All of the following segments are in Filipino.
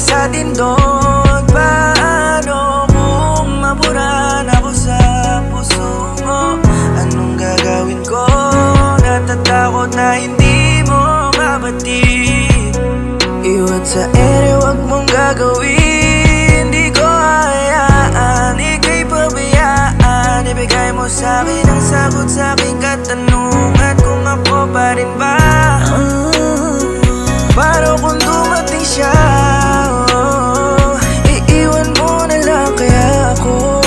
sa tindog. Paano kung maburan ako sa puso mo? Anong gagawin ko? Natatakot na hindi mo mabatid. Iwan sa ere, wag mong gagawin. Di ko hayaan, ika'y pabayaan. Ibigay mo sa'kin ang sagot sa aking katanungan, kung ako pa rin ba? Paano kung dumating siya? Iiwan mo na lang kaya ako,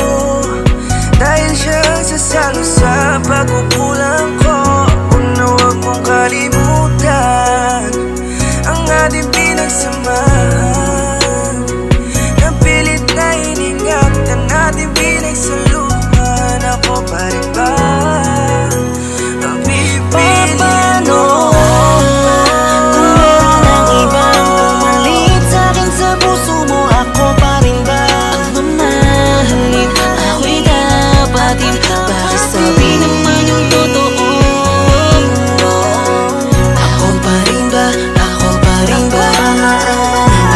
dahil siya ang sasalo sa pagkukulang ko. Huwag mong kalimutan ang ating pinagsamahan. Napilit na iningatan natin pinagsaluhan. Ako pa rin ba ang pipiliin mo? Kung meron ang ibang pumalit sa'kin sa puso mo, ako pa rin ba ang mamahalin? Ako'y dapatin, bakit sabi naman yung totoo? Ako pa rin ba? Ako pa rin ba?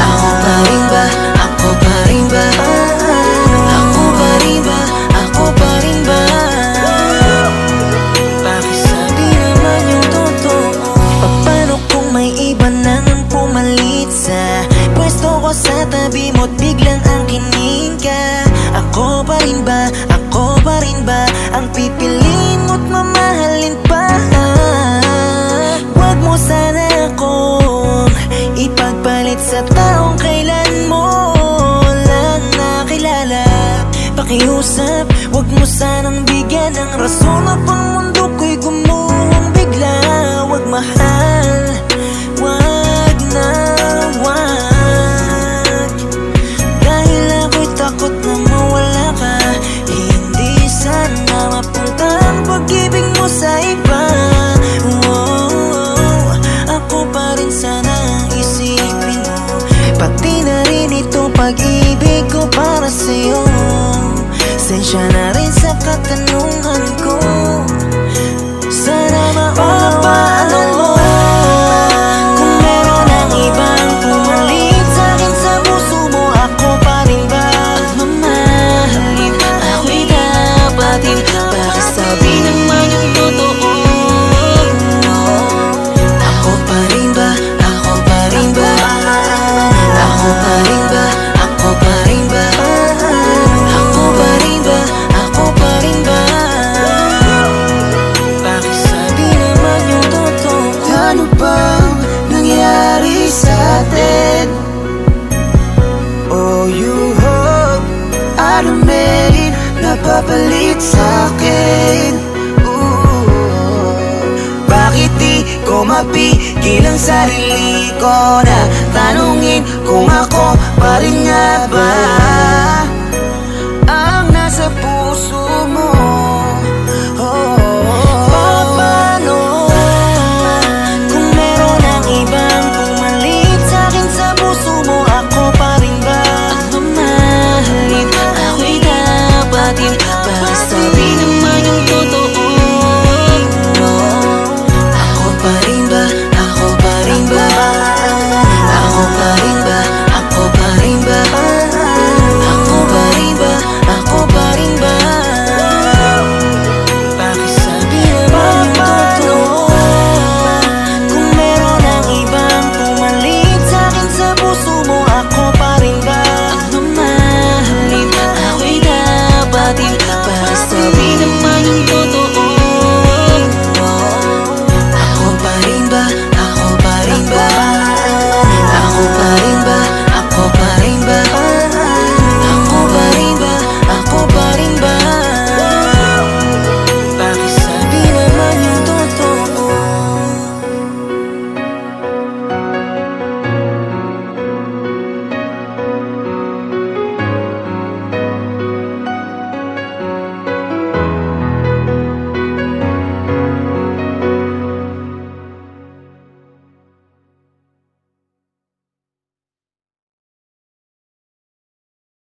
Ako pa rin ba? Ako pa rin ba? Ako pa rin ba? Ako pa rin ba? Bakit sabi naman yung totoo? Paano kung may iba nang pumalit sa pwesto ko sa tabi mo't biglang ang kinig ka? Ako pa rin ba? Ako pa rin ba ang pipiliin mo't mamahalin pa? Huwag mo sana akong ipagpalit sa taong kailan mo lang nakilala. Pakiusap, huwag mo sanang bigyan ng rason at ang mundo ko'y gumuhong bigla. Huwag mahal, huwag na huwag, dahil ako'y takot na mawala ka. Hindi sana mapunta ang pag-ibig mo sa iba. Ako pa rin sana ang isipin mo, pati na rin itong pag-ibig ko para sa'yo. Sensya na rin sa katanungan ko, sana maunawaan mo. Kung meron ang ibang pumalit sa'kin sa puso mo, ako pa rin ba ang mamahalin? Ako'y dapatin, bakit sabi naman yung totoo? Ako pa rin ba? Ako pa rin ba? Ako pa rin ba? Ako pa rin ba? Ako pa rin ba? Ako pa rin ba? Bakit sabi naman yung totoo? Ano bang nangyari sa atin? Oh, you hope ano meron napapalit sa'kin? Bakit di ko mapigil ang sarili ko na tanungin kung ako pa rin nga ba?